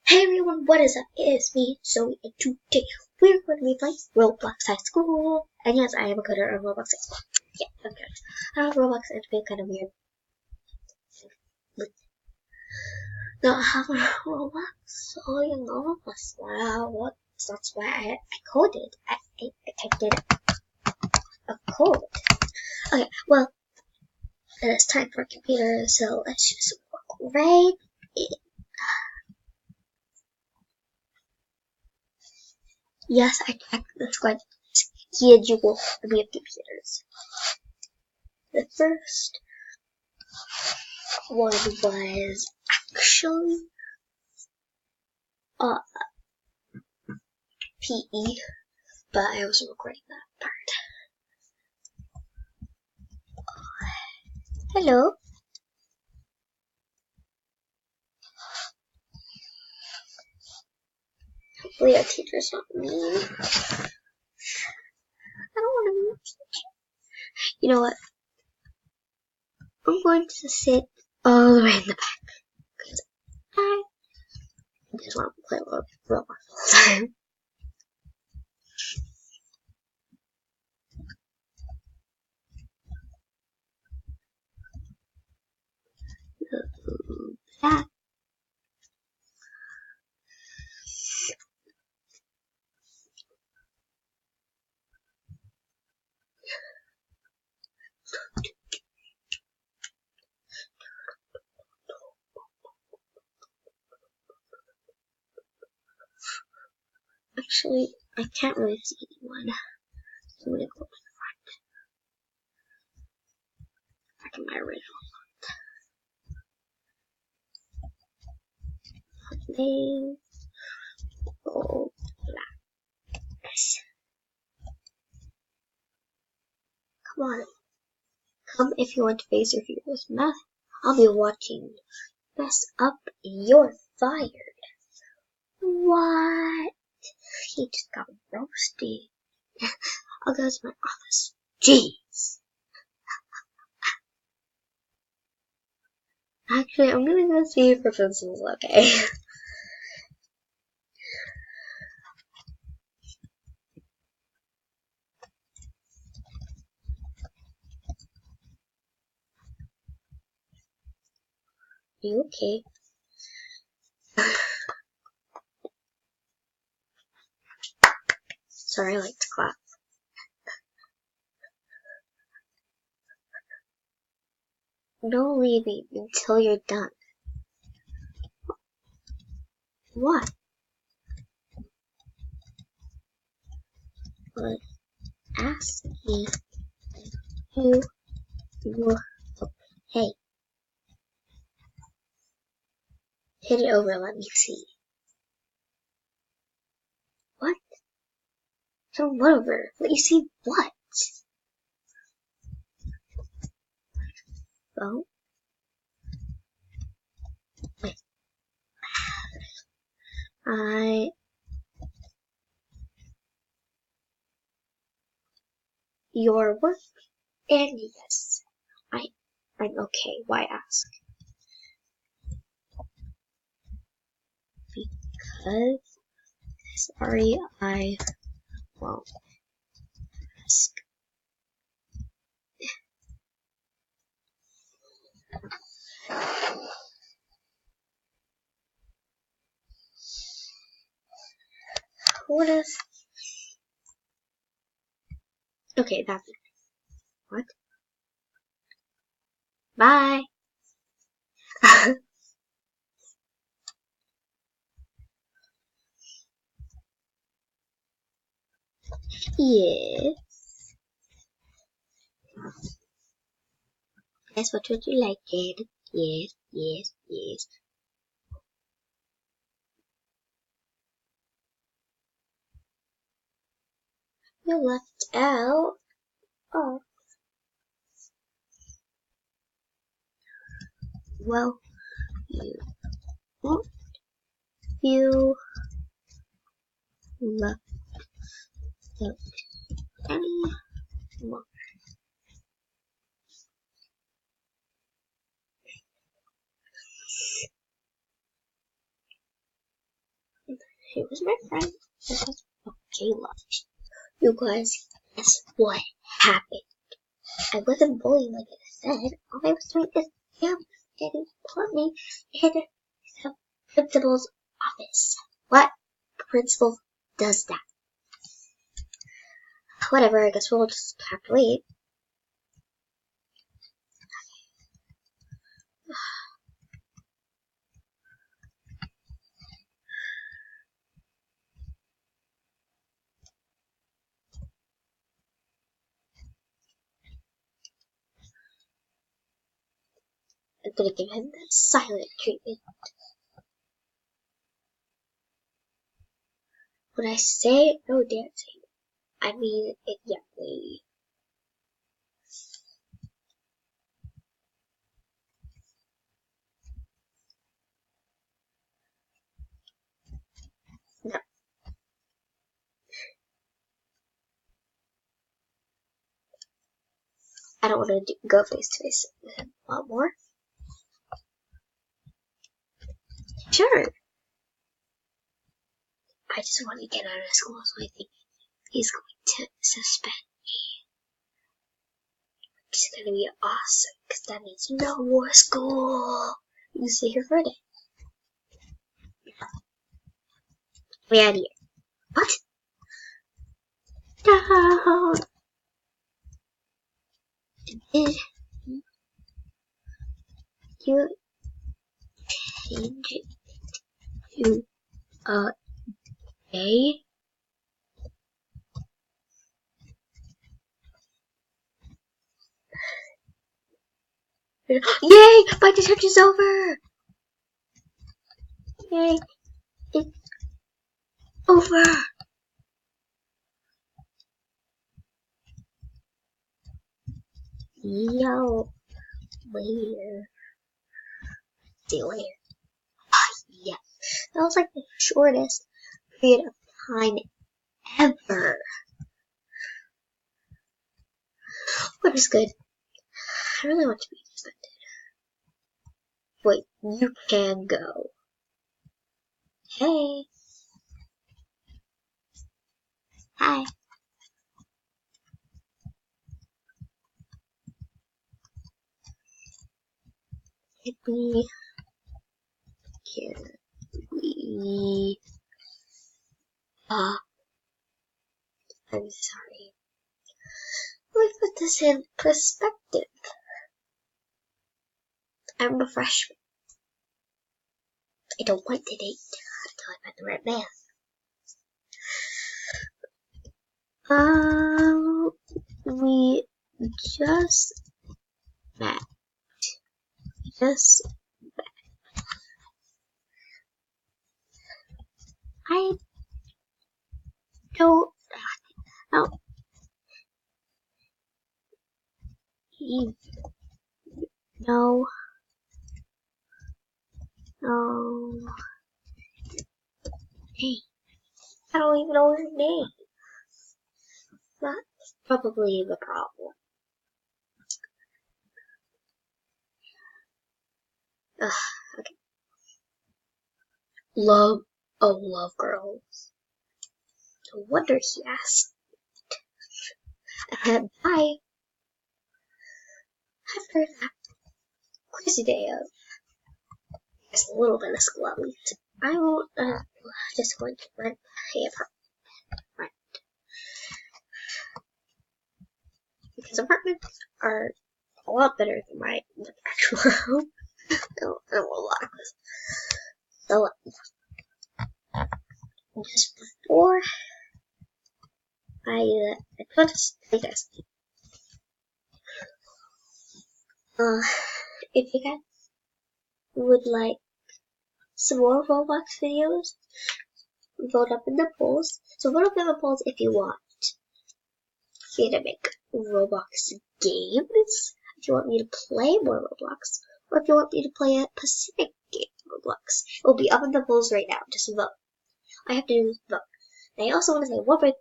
Hey everyone, what is up? It is me, Zoe, and today we're going to be playing Roblox High School. And yes, I am a coder of Roblox High School. Yeah, I'm good. Roblox is being kind of weird. No, I have a Roblox, so you know, that's why I coded. I typed in a code. Okay, well, it's time for a computer, so let's just walk right in. Yes, I checked the schedule of computers. The first one was actually PE, but I wasn't recording that part. Hello. Hopefully our teacher's not mean. I don't want to be a teacher. You know what? I'm going to sit all the way in the back. Because I just want to play Roblox all the time. That. Actually, I can't really see anyone. So I'm going to go to the front. Back in my original font. Name. Oh, black. Come on. Come if you want to face your fears. Math, I'll be watching. Mess up, you're fired. What? He just got roasted. I'll go to my office. Jeez. Actually, I'm gonna go see if her principal's okay. Are you okay? Sorry, I like to clap. Don't leave me until you're done. What? But ask me if you're okay. Hit it over, let me see. What? So whatever. Let you see what? Oh. Your work, and yes, I'm okay. Why ask? Because, sorry, I won't ask. What is? Okay, that's it. What? Bye. Yes. Yes, what would you like, kid? Yes, yes, yes. You left out. Oh. Well, you won't. You left out any more. He was my friend. Okay, you guys, guess what happened? I wasn't bullying like I said. All I was doing is getting put me in the principal's office. What principal does that? Whatever, I guess we'll just have to wait. I'm gonna give him the silent treatment. When I say no dancing, I mean it exactly. No. I don't want to go face to face with him a lot more. Sure. I just want to get out of school, so I think he's going to suspend me. It's gonna be awesome, because that means no more school. You can stay here for a day. Get me out of here. What? No! Did you change it to a day? Yay! My detention's over! Yay! It's over! Yo, later. See you later. Yeah. That was like the shortest period of time ever. But it's good. I really want to be suspended. Wait, you can go. Hey. Hi. Can we, I'm sorry. Let me put this in perspective. I'm a freshman. I don't want to date until I find the right man. We just met. I don't even know. No. Hey, I don't even know her name. That's probably the problem. Okay. Love girls. No wonder he asked. Bye. After that crazy day of just a little bit of school at least, I will just going to rent a apartment. Because apartments are a lot better than my actual home. I will lock this. So just before I go to sleep, if you guys would like some more Roblox videos, vote up in the polls. So vote up in the polls if you want me to make Roblox games, if you want me to play more Roblox, or if you want me to play a Pacific game Roblox. It will be up in the polls right now. Just vote. I have to do is vote. And I also want to say one thing.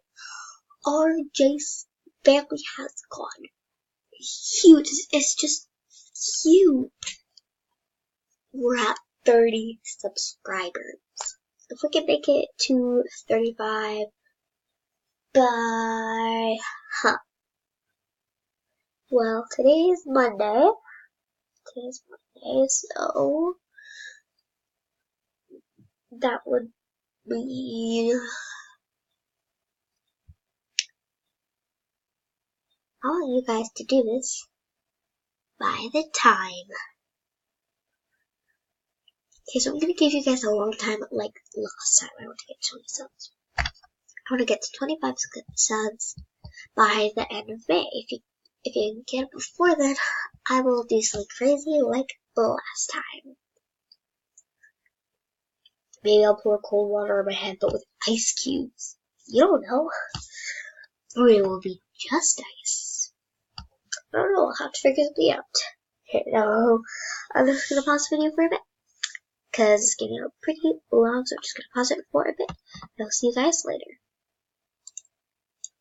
RJ's family has gone huge. It's just huge. We're at 30 subscribers. if we can make it to 35 by, well, today's Monday, so that would be, I want you guys to do this by the time. Okay, so I'm gonna give you guys a long time, like last time. I want to get 20 subs. I want to get to 25 subs by the end of May. If you get it before then, I will do something crazy like the last time. Maybe I'll pour cold water on my head, but with ice cubes. You don't know. Or it will be just ice. I don't know. I'll have to figure something out. Okay, now I'm just gonna pause the video for a bit, because it's getting pretty long, so I'm just gonna pause it for a bit, and I'll see you guys later.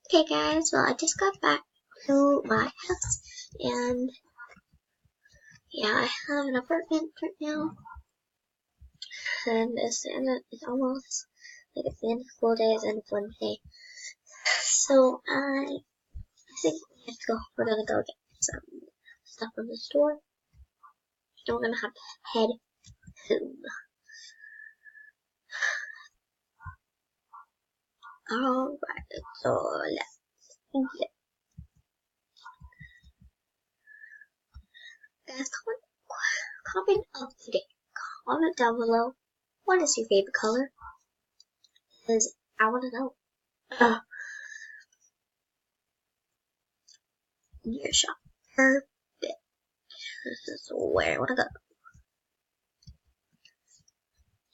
Okay guys, well I just got back to my house, and yeah, I have an apartment right now, and it's almost, like it's the end of school day, it's the end of one day, so I think we have to go, we're gonna go get some stuff from the store, and we're gonna have to head home. Alright, so let's get. Guys, comment up today. Comment down below. What is your favorite color? Because I want to know. Gear shop. Perfect. This is where I want to go.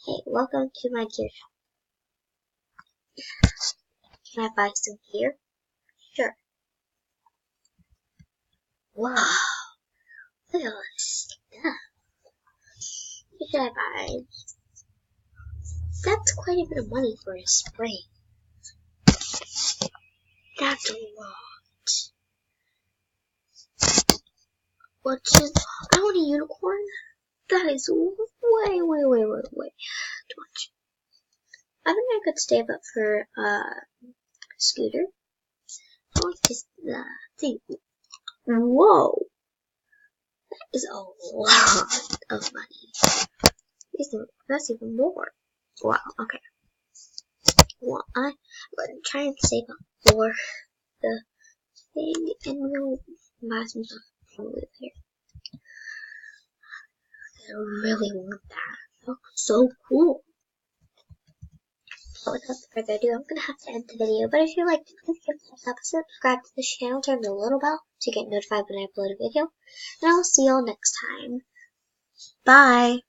Hey, welcome to my gear shop. Can I buy some gear? Sure. Wow. Look at all this stuff. What should I buy? That's quite a bit of money for a spray. That's a lot. I want a unicorn. That is way too much. I think I could save up for scooter. I want this thing. Whoa, that is a lot of money. That's even more. Wow. Okay. Well, I'm gonna try and save up for the thing, and we'll buy some stuff over here. I really want that. It looks so cool. But without further ado, I'm gonna have to end the video. But if you liked it, please give a thumbs up, subscribe to the channel, turn the little bell to get notified when I upload a video. And I will see y'all next time. Bye!